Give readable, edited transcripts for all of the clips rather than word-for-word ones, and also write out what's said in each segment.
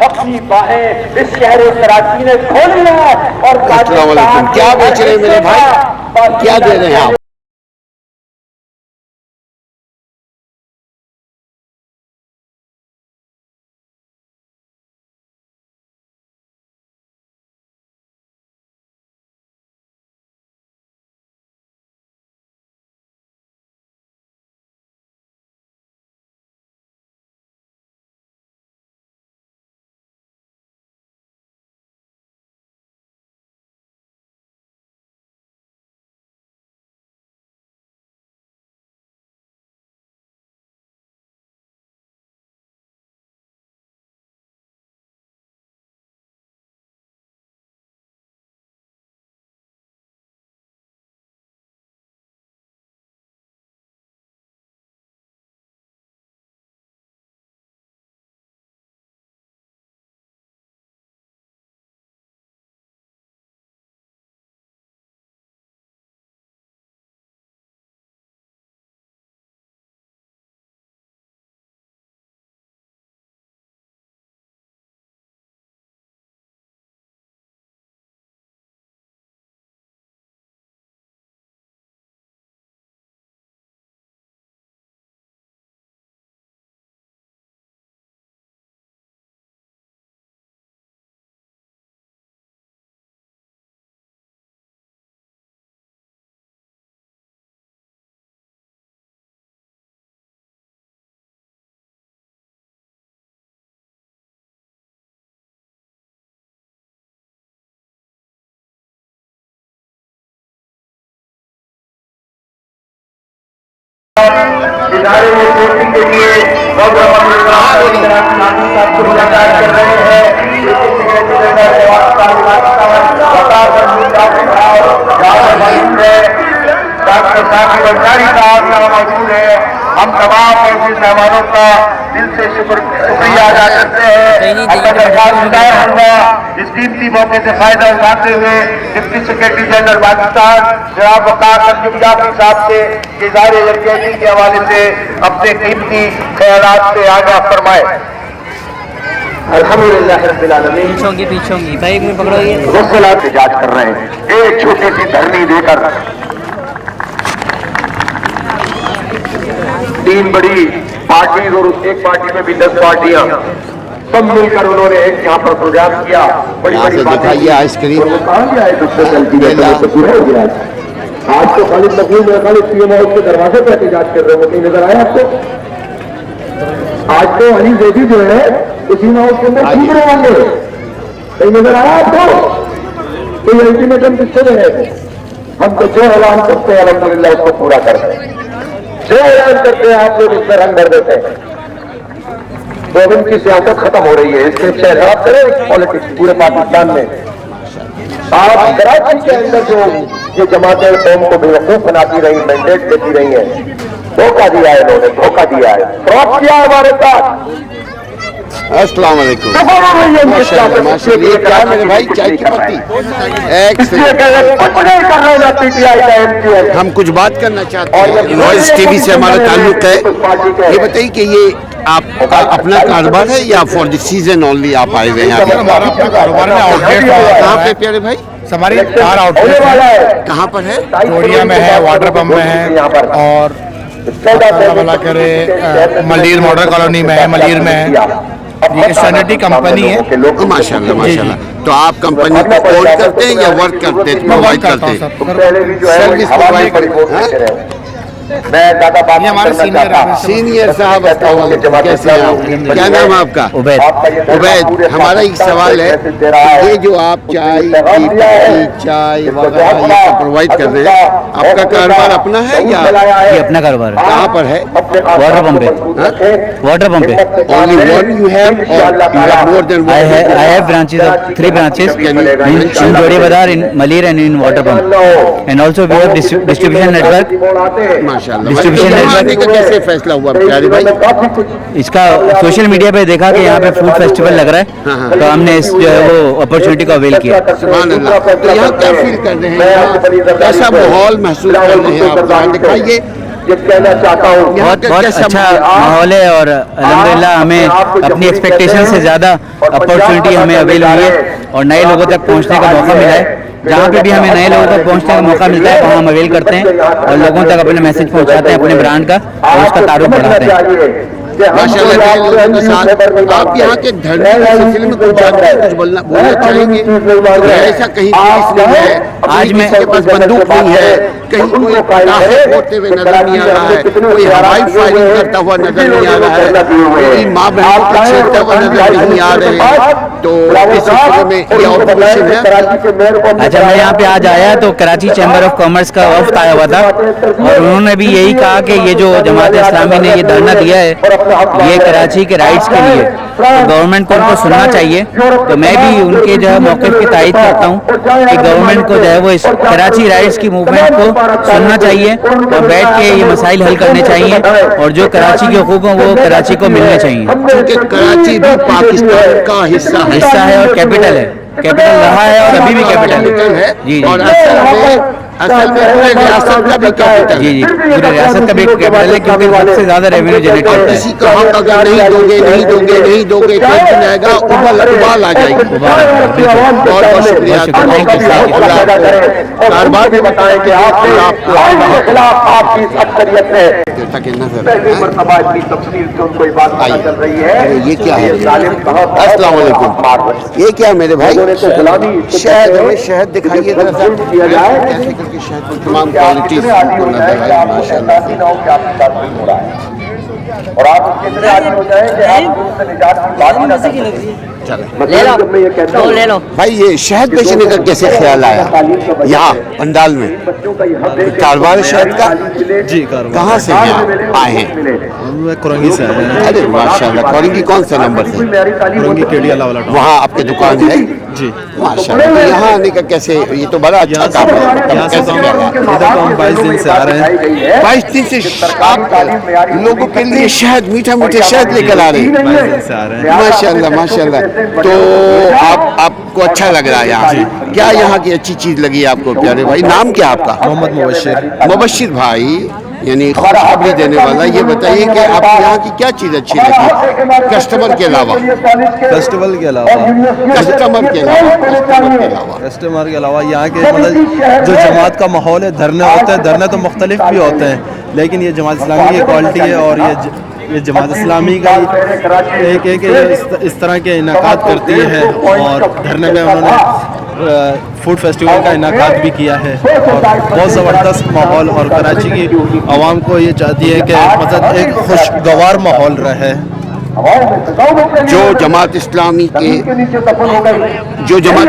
اپنی باہیں اس شہر کراچی نے کھولی ہے اور السلام علیکم. کیا بیچ رہے ہیں میرے بھائی؟ کیا دے رہے ہیں آپ؟ ادارے میں کوچنگ کے لیے کر رہے ہیں. ڈاکٹر ثاقب انصاری صاحب یہاں موجود ہے. ہم تمام موجود مہمانوں کا دل سے شکریہ ادا کرتے ہیں. اس قیمتی موقع سے فائدہ اٹھاتے ہوئے ڈپٹی سیکرٹری جنرل پاکستان جناب وقار تنظیم جعفری صاحب سے اظہار یکجہتی کے حوالے سے اپنے قیمتی خیالات سے آگاہ فرمائے. الحمدللہ رب العالمین. پیچھوں گی بھائی میں پکڑو یہ وصلات احتجاج کر رہے ہیں. ایک چھوٹی سی دھرنی دے کر تین بڑی پارٹیز اور ایک پارٹی میں بھی 10 پارٹیاں سب مل کر انہوں نے ایک یہاں پر پروگرام کیا. بڑی بڑی دکھائیے آئس کریم. آج تو خالد نقیب خالی پی ایم ہاؤس کے دروازے پہ احتجاج کر رہے ہیں. کہیں نظر آیا آپ کو؟ آج تو علی زیدی جو ہے اسی ہاؤس کے اندر ٹھیک رہے ہوں گے. کہیں نظر آیا آپ کو؟ کوئی الٹیمیٹم کس سے دے رہے تھے؟ ہم تو جو اعلان کرتے ہیں الحمدللہ اس کو پورا کرتے ہیں. جو اعلان کرتے ہیں آپ لوگ اس میں رنگ بھر دیتے ہیں. گوبند کی سیاست ختم ہو رہی ہے. اس کے شہزاد کریں پالیٹکس پورے پاکستان میں. آپ کراچی کے اندر جو یہ جماعتیں قوم کو بے وقوف بناتی رہی مینڈیٹ دیتی رہی ہیں, دھوکہ دیا ہے انہوں نے, دھوکہ دیا ہے, فراڈ کیا ہے ہمارے ساتھ. السلام علیکم. یہ کیا میرے بھائی چائے کی پتی؟ ہم کچھ بات کرنا چاہتے ہیں. نوائز ٹی وی سے ہمارا تعلق ہے. یہ بتائیے کہ یہ آپ کا اپنا کاروبار ہے یا فار دی سیزن اونلی آپ آئے ہوئے ہیں؟ ہمارا اپنا کاروبار ہے. آؤٹ لیٹ کہاں پہ پیارے بھائی؟ ہماری 4 آؤٹ لیٹ ہے. کہاں پر ہے؟ جوڑیا میں ہے, واٹر پمپ میں ہے, اور اللہ کرے ملیر ماڈل کالونی میں ہے, ملیر میں ہے. یہ سینٹری کمپنی ہے. ماشاء اللہ ماشاء اللہ. تو آپ کمپنی کو اون کرتے ہیں یا ورک کرتے ہیں, پرووائڈ کرتے ہیں, سروس پرووائڈ کرتے ہیں؟ یہ ہمارے سینئر صاحب کیسے ہیں آپ؟ کیا نام ہے آپ کا؟ عبید. ہمارا ایک سوال ہے کہ یہ جو آپ چائے وغیرہ یہ پرووائڈ کر رہے ہیں, آپ کا کاروبار اپنا ہے یا یہ اپنا کاروبار ہے. کہاں پر ہے؟ واٹر پمپ پہ. واٹر پمپ پہ. Only one you have or you have more than one? I have branches of 3 branches in Jodi Bazar, in Malir and in water pump. And also we have distribution network. Distribution network کا کیسے فیصلہ ہوا پیارے بھائی؟ اس کا social media پہ دیکھا کہ یہاں پہ فوڈ فیسٹیول لگ رہا ہے, تو ہم نے اس جو ہے وہ اپرچونٹی کو اویل کیا. سبحان اللہ. تو یہاں کیا فیل کر رہے ہیں, کیسا ماحول محسوس کر رہے ہیں آپ؟ دکھائیے. بہت اچھا ماحول ہے, اور الحمدللہ ہمیں اپنی ایکسپیکٹیشن سے زیادہ अपॉर्चुनिटी हमें अवेल हुई है और नए लोगों तक पहुंचने का मौका मिला है। जहाँ पे भी हमें नए लोगों तक पहुंचने का मौका मिलता है वहाँ हम अवेल करते हैं और लोगों तक अपने मैसेज पहुंचाते हैं अपने ब्रांड का और उसका तारुफ बढ़ाते हैं। माशाल्लाह लोगों के साथ आप यहाँ के धरने के सिलसिले में कुछ जानते हैं, कुछ बोलना चाहेंगे? ऐसा कहीं पुलिस नहीं है, आज में के पास बंदूक नहीं है, कहीं कोई पटाखे फोड़ते हुए नजर नहीं आ रहा है, कोई हवाई फायरिंग करता हुआ नजर नहीं आ रहा है, कोई माँ बहनों को छेड़ता हुआ नजर नहीं आ रहे हैं। तो इस सिलसिले में ये ऑब्जर्वेशन है। अच्छा, मैं यहाँ पे आज आया तो कराची चैम्बर ऑफ कॉमर्स का वफ्द आया हुआ था और उन्होंने भी यही कहा कि ये जो जमात इस्लामी ने ये धरना दिया है ये कराची के राइट्स के लिए, तो गवर्नमेंट को उनको सुनना चाहिए। तो मैं भी उनके जो है मौक़िफ़ की तायीद करता हूँ कि गवर्नमेंट को जो है वो इस कराची राइट्स की मूवमेंट को सुनना चाहिए और बैठ के ये मसाइल हल करने चाहिए और जो कराची के हुकूक हैं वो कराची को मिलने चाहिए, क्योंकि कराची भी पाकिस्तान का हिस्सा है और कैपिटल है, कैपिटल रहा है और अभी भी कैपिटल है। जी और असल में पूरे रियासत का भी कैपिटल जी पूरे रियासत का भी कैपिटल है क्योंकि सबसे ज्यादा रेवेन्यू जनरेट करता है। किसी का हक अगर नहीं दोगे टेंशन आएगा, उबाल आ जाएगी। बहुत बहुत शुक्रिया, कारोबार भी बताएं कि आपकी अक्सरियत है। ये क्या है? अस्सलाम वालेकुम। ये क्या मेरे भाई? शहद, हमें शहद दिखाइए कैसे करके शहद को तमाम क्वालिटीज नजर आए माशाल्लाह। और आप उसके अंदर आगे हो जाए कि आप उससे निजात की बात ही ना करें। ले लो भाई, ये शहद बेचने का कैसे ख्याल आया यहाँ पंडाल में? कारोबार शहद का? जी, कहाँ से आए हैं? मैं कोरंगी से आया हूँ। अरे माशाल्लाह, कोरंगी कौन सा नंबर से? कोरंगी केडियाला वाला टाउन। वहाँ आपकी दुकान है? जी माशाल्लाह। यहाँ आने का कैसे, ये तो बड़ा अच्छा काम है। यहाँ से तो इधर तो हम 22 दिन से आ रहे हैं। 22 दिन से आप लोगों के लिए शहद, मीठा शहद लेकर आ रहे हैं? 22 दिन से आ रहे हैं। माशाल्लाह माशाल्लाह। तो आपको अच्छा लग रहा है यहाँ से? क्या यहाँ की अच्छी चीज लगी आपको प्यारे भाई? नाम क्या आपका? मोहम्मद मुबशिर। मुबशिर भाई, यानी खुशखबरी देने वाला। ये बताइए कि आपको यहाँ की क्या चीज अच्छी लगी कस्टमर के अलावा? फेस्टिवल के अलावा कस्टमर के अलावा यहाँ के मतलब जो जमात का माहौल है, धरने होते हैं, धरने तो मुख्तलिफ भी होते हैं, लेकिन ये जमात इस्लामी की क्वालिटी है और ये जमात इस्लामी का एक इस तरह के इनाकात करती है और धरने में उन्होंने फूड फेस्टिवल का इनाकात भी किया है और बहुत ज़बरदस्त माहौल, और कराची की आवाम को ये चाहती है कि मतलब एक खुशगवार माहौल रहे। जो जमात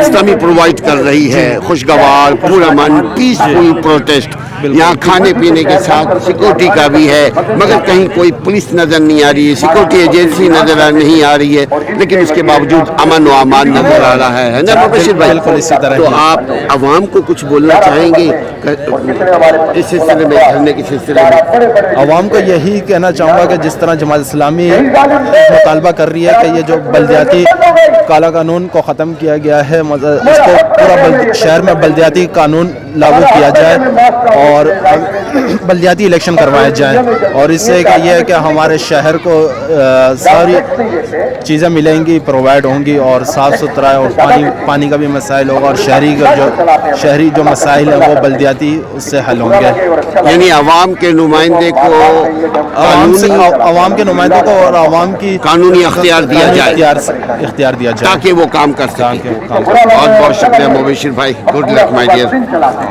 इस्लामी प्रोवाइड कर रही है, खुशगवार, पुरअमन, पीसफुल प्रोटेस्ट। यहाँ खाने पीने के साथ सिक्योरिटी का भी है, मगर कहीं कोई पुलिस नजर नहीं आ रही है, सिक्योरिटी एजेंसी नजर नहीं आ रही है, लेकिन उसके बावजूद अमन व अमान नजर आ रहा है ना मुबशिर भाई? बिल्कुल इसी तरह। तो आप अवाम को कुछ बोलना चाहेंगे इस सिलसिले में, धरने के सिलसिले में? आवाम को यही कहना चाहूँगा कि जिस तरह जमात इस्लामी मुतालबा कर रही है कि ये जो बल्दियाती काला कानून को ख़त्म किया गया है, इसको पूरा शहर में बल्दियाती कानून लागू किया जाए और बल्दियाती इलेक्शन करवाए जाएं, और इससे ये है कि हमारे शहर को सारी चीज़ें मिलेंगी, प्रोवाइड होंगी और साफ़ सुथरा और पानी का भी मसाइल होगा और शहरी जो मसाइल हैं वो बल्दियाती उससे हल होंगे। यानी आवाम के नुमाइंदे को आवाम के नुमाइंदों को और आवाम की कानूनी अख्तियार दिया जाए, इख्तियार दिया जाए ताकि वो काम कर सकें। बहुत बहुत शुक्रिया मुबशिर भाई, गुड लक माय डियर।